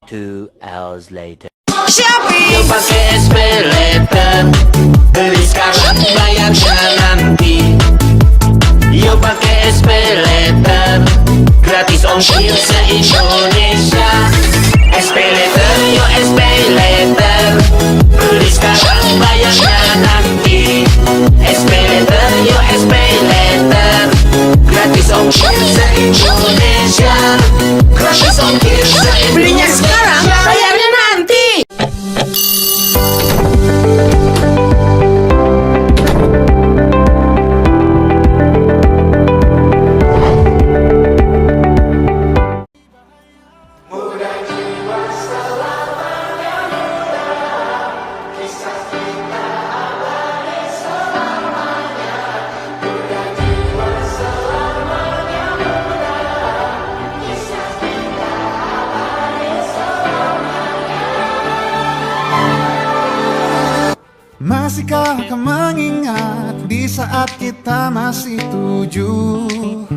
2 hours later. Yuk pakai SPayLater, beli sekarang bayarnya nanti. Yuk pakai SPayLater, gratis ongkir se-Indonesia. SPayLater, yuk SPayLater, beli sekarang bayarnya nanti. SPayLater, yuk SPayLater, gratis ongkir se-Indonesia. Gratis ongkir se-Indonesia. Belinya sekarang, bayarnya nanti. Masihkah kau mengingat di saat kita masih 17?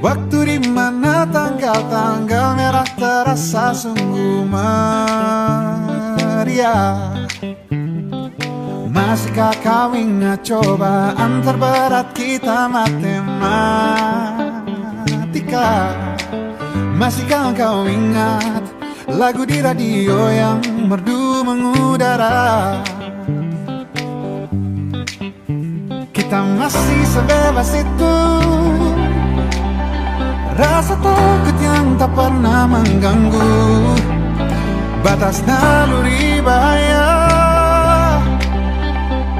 Waktu di mana tanggal-tanggal merah terasa sungguh meriah. Masihkah kau ingat cobaan terberat kita matematika? Masihkah kau ingat lagu di radio yang merdu mengudara? Kita masih sebebas itu, rasa takut yang tak pernah mengganggu batas naluri bahaya.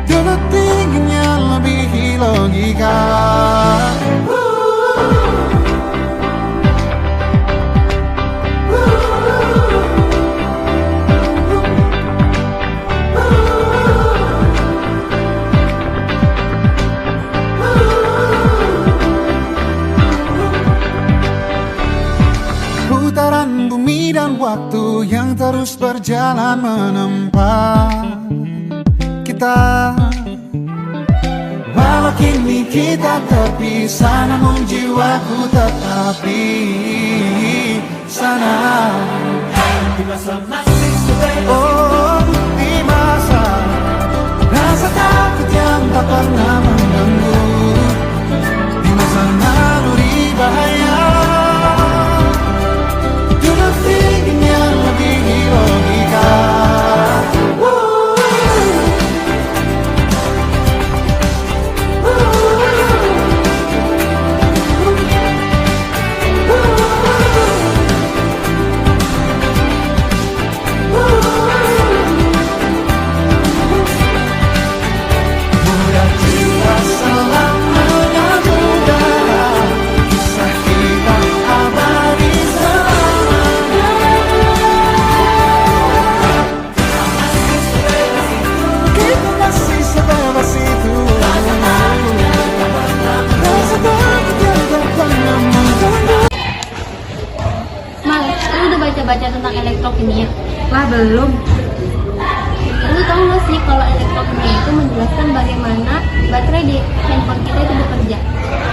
Dulu tingginya lebih logika. Putaran bumi dan waktu yang terus berjalan menempa kita. Walau kini kita terpisah, namun jiwaku tetap di sana. Oh, di masa rasa takut yang tak pernah mengganggu, di masa naluri bahaya. Baca tentang elektrokimia? Wah, belum. Lu tahu nggak sih kalau elektrokimia itu menjelaskan bagaimana baterai di handphone kita itu bekerja?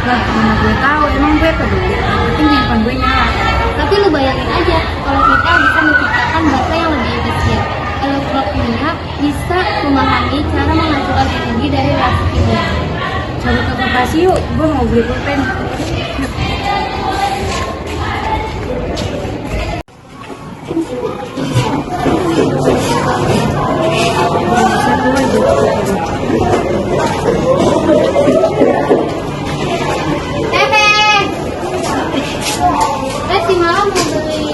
Lah, mana gue tahu, emang gue peduli. Penting handphone gue nyala. Tapi lu bayangin aja kalau kita bisa menciptakan baterai yang lebih efisien. Elektrokimia bisa memahami cara menghasilkan energi dari reaksi kimia. Coba ke Bekasi yuk, gue mau beli pulpen. Si Mama mau beli.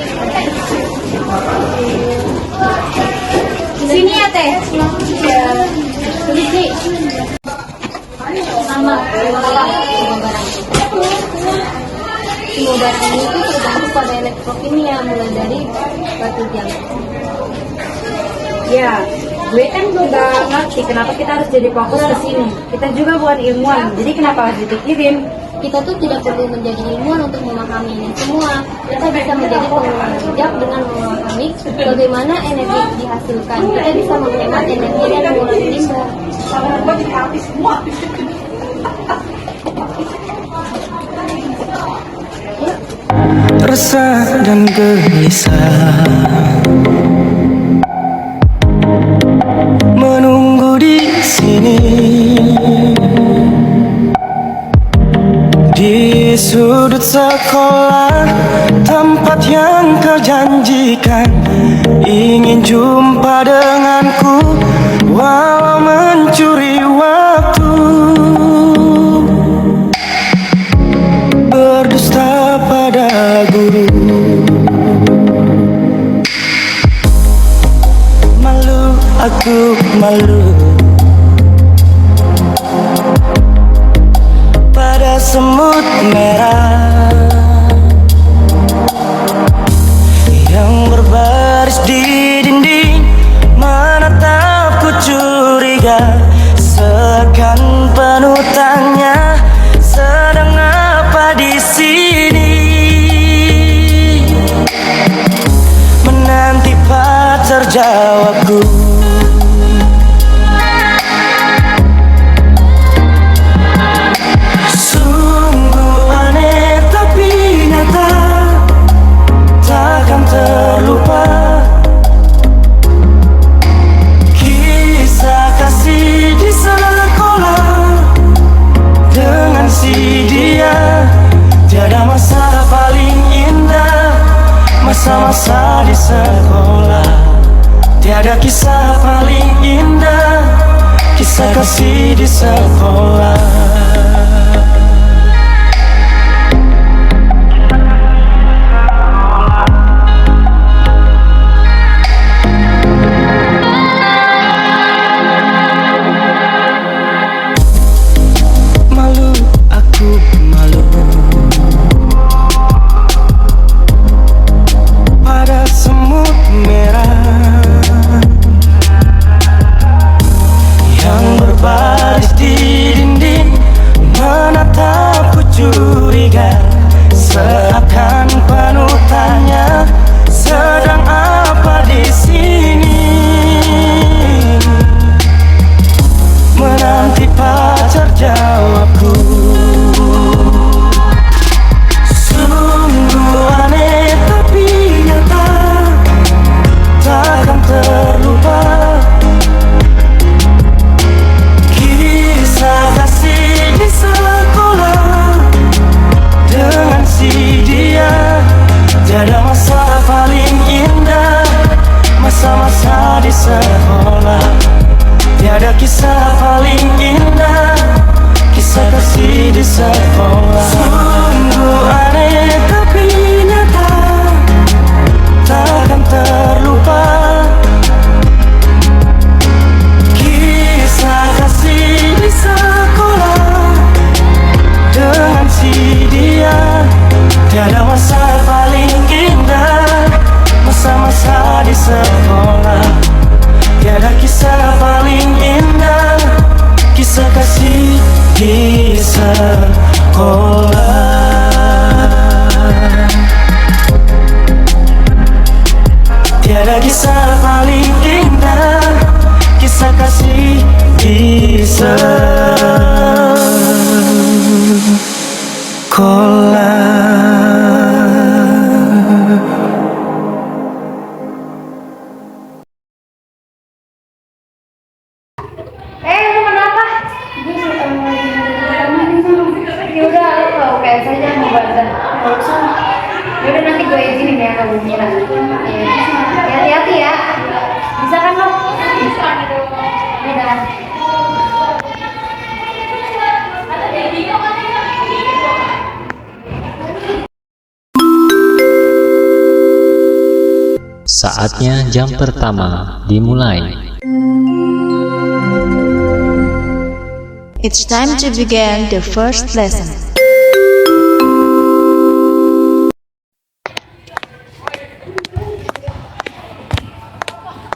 Sini ya, Teh. Iya. Sini. Sama. Semua barang ini itu tergantung pada elektrokimia, mulai dari batu jam. Ya, gue kan juga ngerti kenapa kita harus jadi fokus ke sini. Kita juga bukan ilmuwan, jadi kenapa harus dipikirin? Kita tuh tidak perlu menjadi ilmuwan untuk memahami ini semua. Kita bisa menjadi pengguna bijak dengan memahami bagaimana energi dihasilkan. Kita bisa menghemat energi dan mengurangi limbah. resah dan gelisah, menunggu di sini di sudut sekolah, tempat yang kau janjikan ingin jumpa denganku, walau mencuri waktu, berdusta pada guru. Malu, aku malu pada semut merah yang berbaris di dinding, menatapku curiga, seakan penuh tanya, sedang apa di sini? Menanti pacar jawabku. Sungguh aneh tapi nyata, takkan terlupa kisah kasih di sekolah dengan si dia. Tiada masa paling indah, masa-masa di sekolah. Tiada kisah paling indah, kisah kasih di sekolah. Malu, aku malu pada semut merah yang berbaris di dinding, menatapku curiga, seakan penuh tanya, sedang apa di sini? Menanti pacar jawabku. Sungguh aneh tapi nyata, takkan terlupa kisah kasih di sekolah dengan si dia. Tiada masa paling indah, masa-masa di sekolah. Tiada kisah paling indah, kisah kasih di sekolah. Sungguh aneh tapi nyata, takkan terlupa kisah kasih di sekolah dengan si dia. Tiada masa paling indah, masa-masa di sekolah. Tiada kisah paling indah, kisah kasih di sekolah. Tiada kisah paling indah, kisah kasih di sekolah. Lu kenapa? Ya udah, lu kalau kayak saja mau bantu. Ya udah nanti gue izinin ya kalau Mira. Hati-hati ya. Bisa kan lo? Bisa. Udah. Saatnya jam pertama dimulai. It's time to begin the first lesson.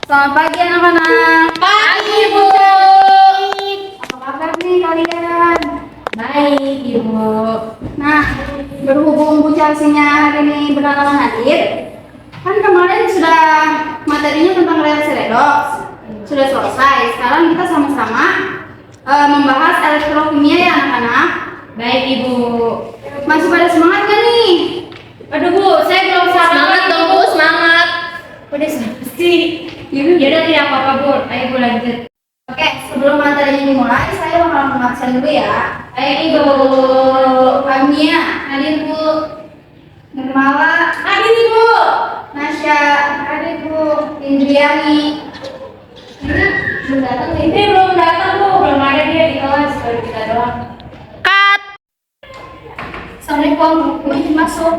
Selamat pagi anak-anak. Pagi, Bu. Apa kabar nih kalian? Baik, Ibu. Nah, berhubung Bu Chelseanya hari ini berhalangan hadir, kan kemarin sudah materinya tentang relasi redox sudah selesai. Sekarang kita sama-sama membahas elektrokimia ya anak-anak. Baik, Ibu. Masih pada semangat gak nih? Aduh Bu, saya belum Semangat dong Bu, semangat. Udah sih. Yaudah tidak apa-apa Bu, ayo Bu lanjut. Oke, sebelum materi ini dimulai, saya bakal mengakseskan dulu ya. Ayo Ibu Amia, hadir Bu. Nirmala, hadir Ibu. Nasya, hadir Bu. Indriani. Belum datang nih. Ini belum datang Bu, belum ada dia di kelas, baru kita doang. Assalamualaikum, Bu. Masuk.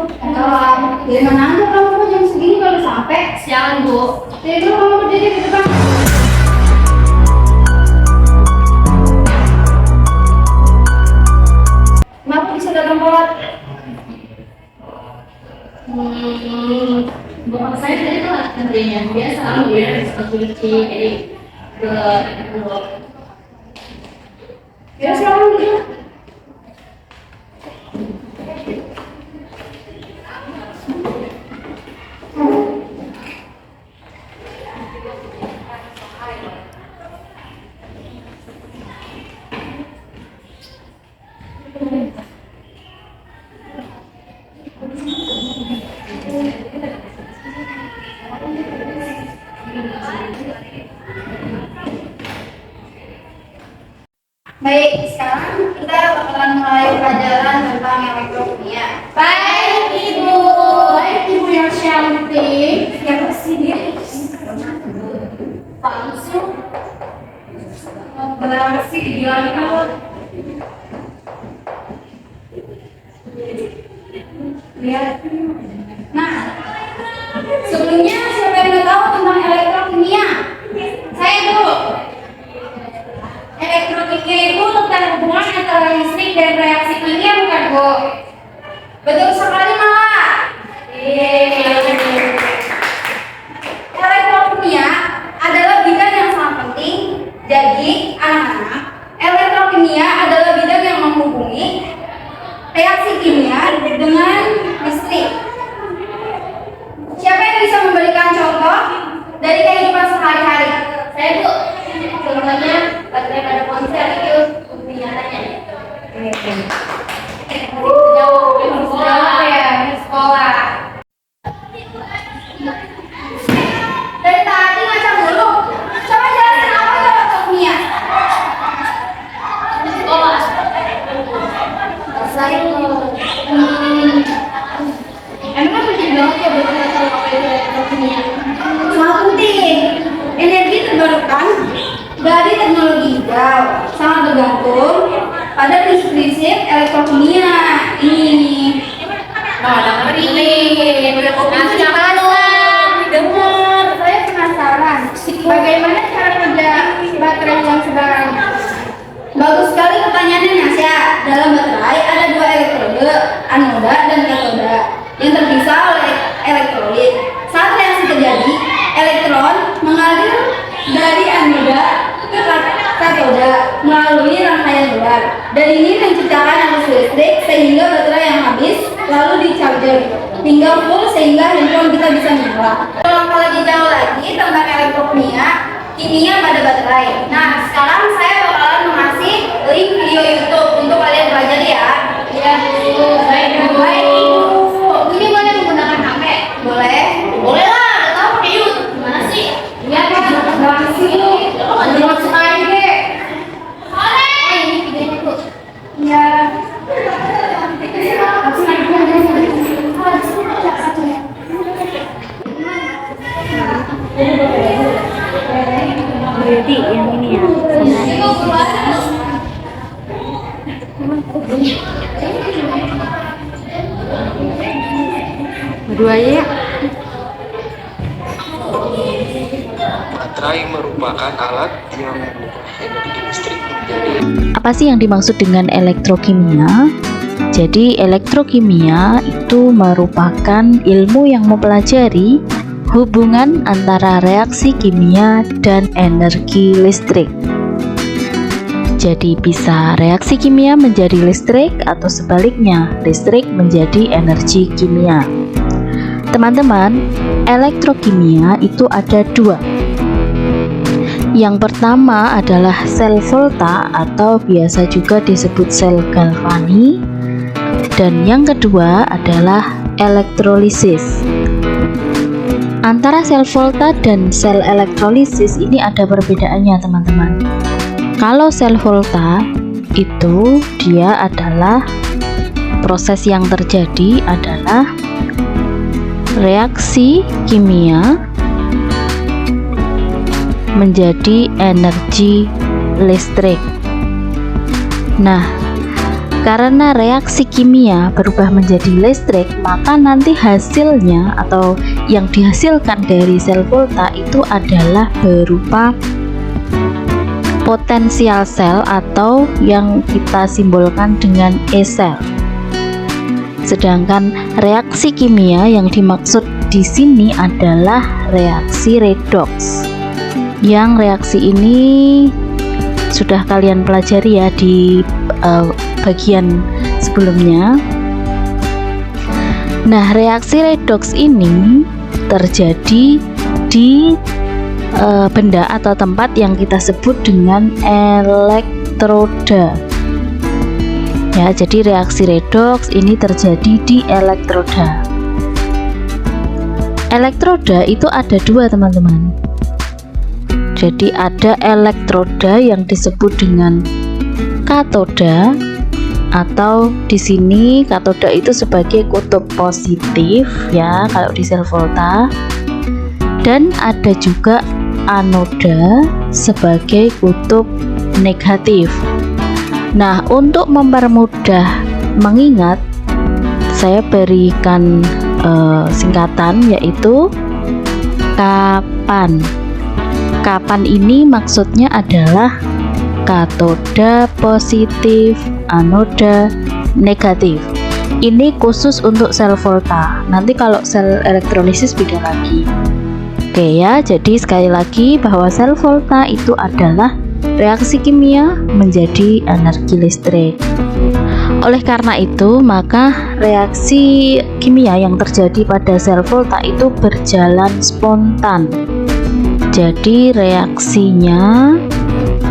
Dari mana aja kamu jam segini baru sampai? Siangan Bu. Jadi dulu kamu berdiri di depan. Kenapa bisa datang telat? Bukan saya tadi telat kerjanya. Biasa aku ya, responsibility jadi ke Ya sekarang gitu. Baik, sekarang kita bakalan mulai pelajaran tentang elektrokimia. Baik Ibu yang cantik, yang kesini langsung beraksi di lihat. Nah, sebelumnya siapa yang udah tahu tentang elektrokimia? Saya Bu. Elektrokimia itu tentang hubungan antara listrik dan reaksi kimia, bukan Bu? Betul sekali malah. Elektrokimia adalah bidang yang sangat penting. Jadi anak-anak, elektrokimia adalah bidang yang menghubungi reaksi kimia dengan listrik. Siapa yang bisa memberikan contoh dari kehidupan sehari-hari? saya Bu. Contohnya baterai pada ponsel itu bukti nyatanya. Jawab ya di sekolah. Dari tadi ngaca mulu. Coba jelasin apa itu elektrokimia? Sekolah. Saya Emang penting banget ya buat kita tahu apa itu elektrokimia? Sangat penting. Energi terbarukan dari teknologi hijau sangat bergantung pada prinsip elektrokimia ini. Dengar, saya penasaran bagaimana cara kerja baterai yang sekarang. Bagus sekali pertanyaannya Nasya. Dalam baterai ada dua elektrode, anoda dan katoda, yang terpisah oleh elektrolit. Saat reaksi terjadi, elektron mengalir dari anoda ke katoda melalui rangkaian luar, dan ini menciptakan arus listrik sehingga baterai yang habis lalu di-charger hingga full sehingga handphone kita bisa nyala. Kalau lebih jauh lagi tentang elektrokimia, kimia pada baterai. Nah, sekarang saya bakalan mengasih link video YouTube untuk kalian belajar ya. ya Bu. Baik Bu. Ini boleh menggunakan HP? Boleh. Boleh lah, tahu pakai YouTube gimana sih? Iya kan? Langsung lu. Langsung aja deh. Ini videonya Bu. Iya. Langsung aja. Berarti yang ini ya. Berdua aja ya. Baterai merupakan alat yang mengubah energi listrik menjadi Apa sih yang dimaksud dengan elektrokimia? Jadi elektrokimia itu merupakan ilmu yang mempelajari hubungan antara reaksi kimia dan energi listrik. Jadi bisa reaksi kimia menjadi listrik atau sebaliknya, listrik menjadi energi kimia. Teman-teman, elektrokimia itu ada dua. Yang pertama adalah sel volta atau biasa juga disebut sel galvani, dan yang kedua adalah elektrolisis. Antara sel volta dan sel elektrolisis ini ada perbedaannya teman-teman. Kalau sel volta itu dia adalah proses yang terjadi adalah reaksi kimia menjadi energi listrik. Nah, karena reaksi kimia berubah menjadi listrik, maka nanti hasilnya atau yang dihasilkan dari sel volta itu adalah berupa potensial sel atau yang kita simbolkan dengan E sel. Sedangkan reaksi kimia yang dimaksud di sini adalah reaksi redoks. Yang reaksi ini sudah kalian pelajari ya di bagian sebelumnya. Nah, reaksi redoks ini terjadi di benda atau tempat yang kita sebut dengan elektroda. Ya, jadi reaksi redoks ini terjadi di elektroda. Elektroda itu ada dua teman-teman. Jadi ada elektroda yang disebut dengan katoda, atau di sini katoda itu sebagai kutub positif ya kalau di sel volta, dan ada juga anoda sebagai kutub negatif. Nah, untuk mempermudah mengingat, saya berikan singkatan yaitu kapan. Kapan ini maksudnya adalah katoda positif, anoda negatif. Ini khusus untuk sel volta. Nanti kalau sel elektrolisis beda lagi. Oke ya, jadi sekali lagi bahwa sel volta itu adalah reaksi kimia menjadi energi listrik. Oleh karena itu, maka reaksi kimia yang terjadi pada sel volta itu berjalan spontan. Jadi reaksinya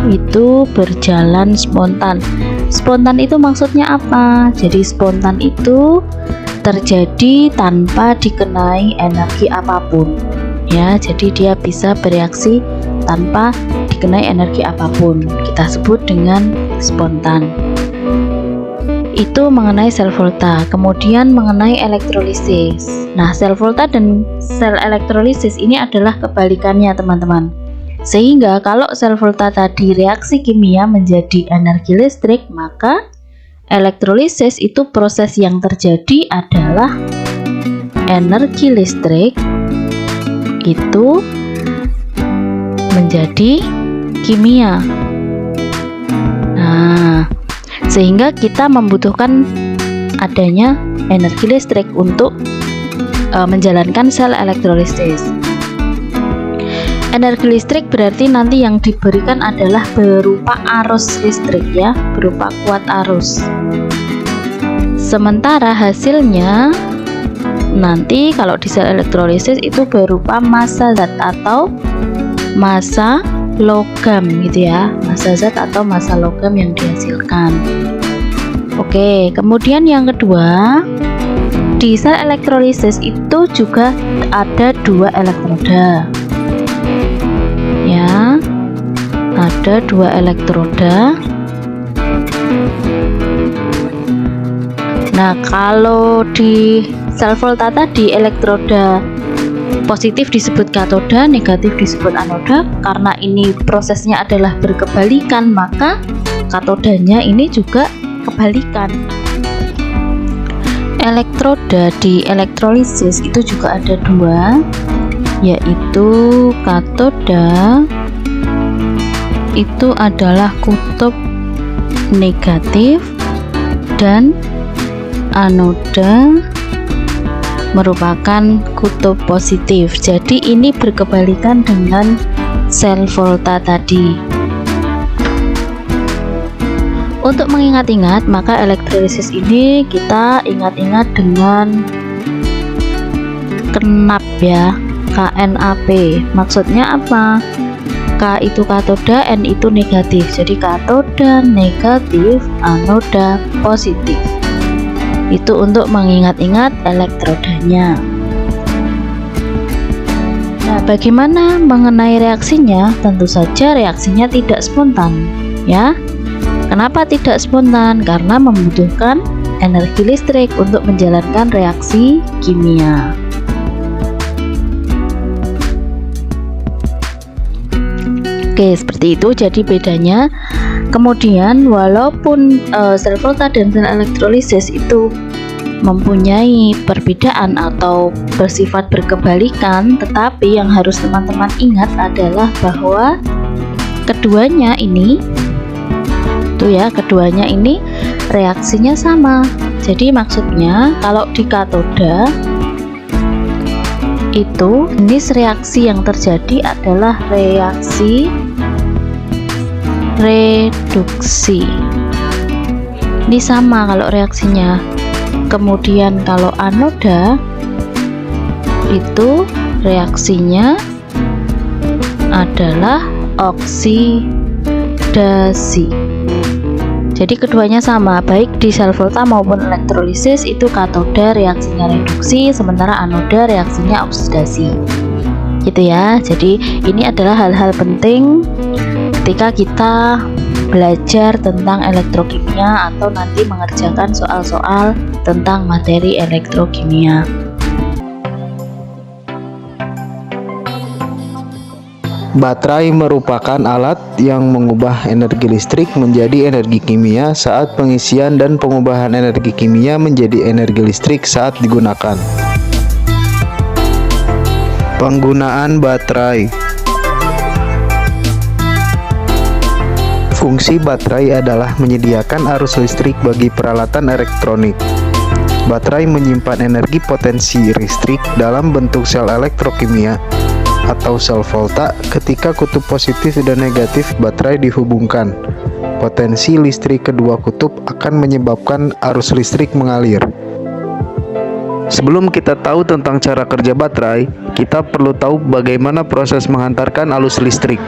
itu berjalan spontan. Spontan itu maksudnya apa? Jadi spontan itu terjadi tanpa dikenai energi apapun. Ya, jadi dia bisa bereaksi tanpa dikenai energi apapun. Kita sebut dengan spontan. Itu mengenai sel volta. Kemudian mengenai elektrolisis. Nah, sel volta dan sel elektrolisis ini adalah kebalikannya, teman-teman. Sehingga kalau sel volta tadi reaksi kimia menjadi energi listrik, maka elektrolisis itu proses yang terjadi adalah energi listrik itu menjadi kimia. Nah, sehingga kita membutuhkan adanya energi listrik untuk menjalankan sel elektrolisis. Energi listrik berarti nanti yang diberikan adalah berupa arus listrik ya, berupa kuat arus. Sementara hasilnya nanti kalau di sel elektrolisis itu berupa massa zat atau massa logam gitu ya, massa zat atau massa logam yang dihasilkan. Oke, kemudian yang kedua, di sel elektrolisis itu juga ada dua elektroda. Ya, ada dua elektroda. Nah, kalau di sel volta tadi elektroda positif disebut katoda, negatif disebut anoda. Karena ini prosesnya adalah berkebalikan, maka katodanya ini juga kebalikan. Elektroda di elektrolisis itu juga ada dua, yaitu katoda itu adalah kutub negatif dan anoda merupakan kutub positif. Jadi ini berkebalikan dengan sel volta tadi. Untuk mengingat-ingat, maka elektrolisis ini kita ingat-ingat dengan KNAP ya, KNAP. Maksudnya apa? K itu katoda, N itu negatif. Jadi katoda negatif, anoda positif. Itu untuk mengingat-ingat elektrodanya. Nah, bagaimana mengenai reaksinya? Tentu saja reaksinya tidak spontan, ya. Kenapa tidak spontan? Karena membutuhkan energi listrik untuk menjalankan reaksi kimia. Oke, seperti itu jadi bedanya. Kemudian walaupun sel volta dan sel elektrolisis itu mempunyai perbedaan atau bersifat berkebalikan, tetapi yang harus teman-teman ingat adalah bahwa keduanya ini reaksinya sama. Jadi maksudnya kalau di katoda itu jenis reaksi yang terjadi adalah reaksi reduksi. Ini sama kalau reaksinya. Kemudian kalau anoda itu reaksinya adalah oksidasi. Jadi keduanya sama, baik di sel volta maupun elektrolisis itu katoda reaksinya reduksi, sementara anoda reaksinya oksidasi. Gitu ya. Jadi ini adalah hal-hal penting ketika kita belajar tentang elektrokimia atau nanti mengerjakan soal-soal tentang materi elektrokimia. Baterai merupakan alat yang mengubah energi listrik menjadi energi kimia saat pengisian dan pengubahan energi kimia menjadi energi listrik saat digunakan. Penggunaan baterai. Fungsi baterai adalah menyediakan arus listrik bagi peralatan elektronik. Baterai menyimpan energi potensi listrik dalam bentuk sel elektrokimia atau sel volta ketika kutub positif dan negatif baterai dihubungkan. Potensi listrik kedua kutub akan menyebabkan arus listrik mengalir. Sebelum kita tahu tentang cara kerja baterai, kita perlu tahu bagaimana proses menghantarkan arus listrik.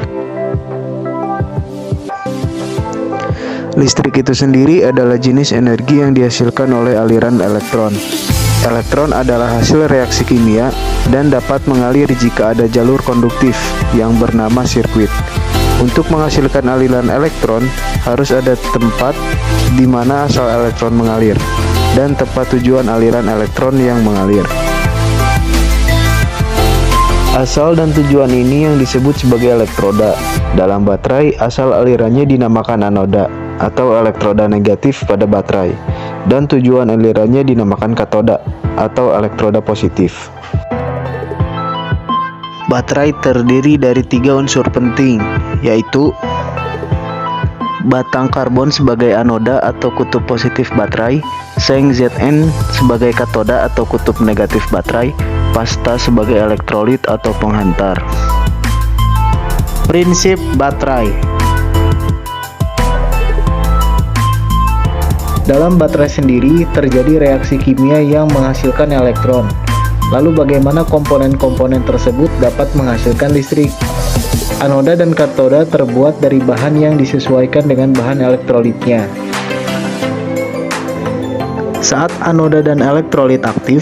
Listrik itu sendiri adalah jenis energi yang dihasilkan oleh aliran elektron. Elektron adalah hasil reaksi kimia dan dapat mengalir jika ada jalur konduktif yang bernama sirkuit. Untuk menghasilkan aliran elektron, harus ada tempat di mana asal elektron mengalir dan tempat tujuan aliran elektron yang mengalir. Asal dan tujuan ini yang disebut sebagai elektroda. Dalam baterai, asal alirannya dinamakan anoda atau elektroda negatif pada baterai, dan tujuan alirannya dinamakan katoda atau elektroda positif. Baterai terdiri dari 3 unsur penting, yaitu batang karbon sebagai anoda atau kutub positif baterai, seng Zn sebagai katoda atau kutub negatif baterai, pasta sebagai elektrolit atau penghantar. Prinsip baterai. Dalam baterai sendiri terjadi reaksi kimia yang menghasilkan elektron. Lalu bagaimana komponen-komponen tersebut dapat menghasilkan listrik? Anoda dan katoda terbuat dari bahan yang disesuaikan dengan bahan elektrolitnya. Saat anoda dan elektrolit aktif,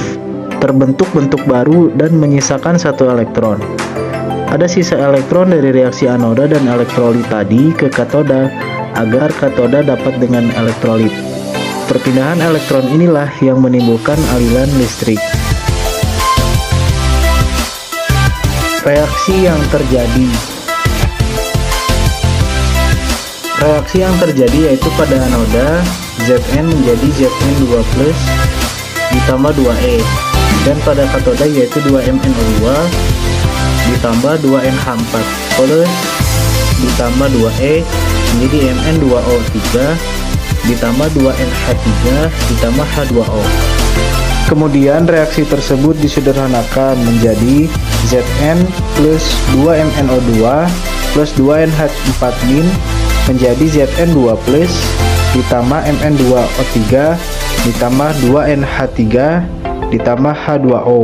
terbentuk bentuk baru dan menyisakan 1 elektron. Ada sisa elektron dari reaksi anoda dan elektrolit tadi ke katoda agar katoda dapat dengan elektrolit. Perpindahan elektron inilah yang menimbulkan aliran listrik. Reaksi yang terjadi. Reaksi yang terjadi yaitu pada anoda, Zn menjadi Zn2+ ditambah 2E, dan pada katoda yaitu 2MnO2 ditambah 2NH4 plus ditambah 2E menjadi Mn2O3 ditambah 2NH3 ditambah H2O. Kemudian reaksi tersebut disederhanakan menjadi Zn plus 2MnO2 plus 2NH4- menjadi Zn2+ ditambah Mn2O3 ditambah 2NH3 ditambah H2O.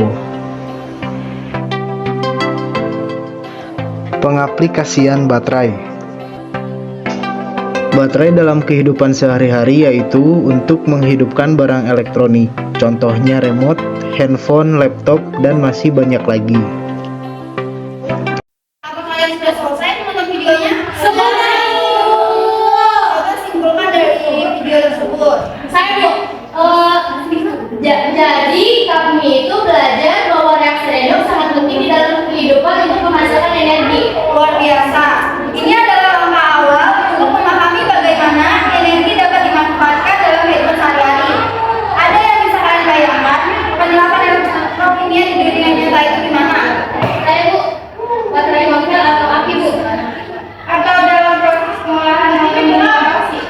Pengaplikasian baterai. Baterai dalam kehidupan sehari-hari yaitu untuk menghidupkan barang elektronik, contohnya remote, handphone, laptop, dan masih banyak lagi. Apa kalian sudah selesai menonton videonya? Sudah. Coba simpulkan dari video tersebut. Saya Bu, jadi kami itu belajar bahwa reaksi redoks sangat penting di dalam kehidupan untuk menghasilkan energi. Luar biasa. Ini adalah langkah awal untuk memahami bagaimana energi dapat dimanfaatkan dalam kehidupan sehari-hari. Ada yang bisa kalian bayangkan penerapan elektrokimia di dunia nyata itu gimana? Saya Bu, baterai mobil atau aki Bu? Atau dalam proses pengolahan mobil inovasi?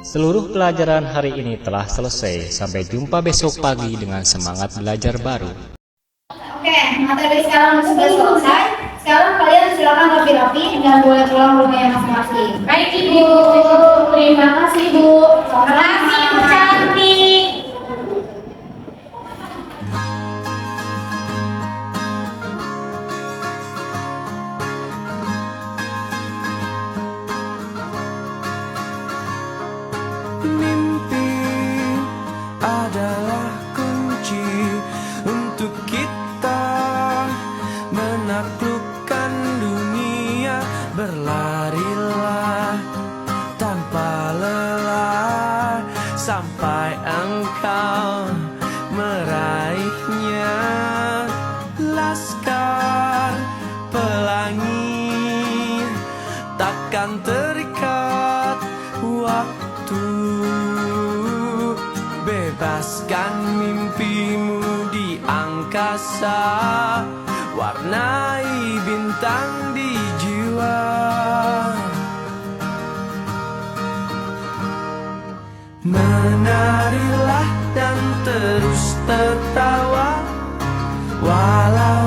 Seluruh pelajaran hari ini telah selesai. Sampai jumpa besok pagi dengan semangat belajar baru. Oke, materi sekarang sudah selesai. Sekarang kalian silakan rapi-rapi dan boleh pulang rumahnya masing-masing. Baik Ibu. Terima kasih Bu. Terima kasih Bu cantik. Mimpi adalah kunci untuk kita menaklukkan dunia. Berlarilah tanpa lelah sampai engkau meraihnya. Laskar pelangi takkan terikat waktu. Bebaskan mimpimu di angkasa, warnai bintang di jiwa. Menarilah dan terus tertawa, walau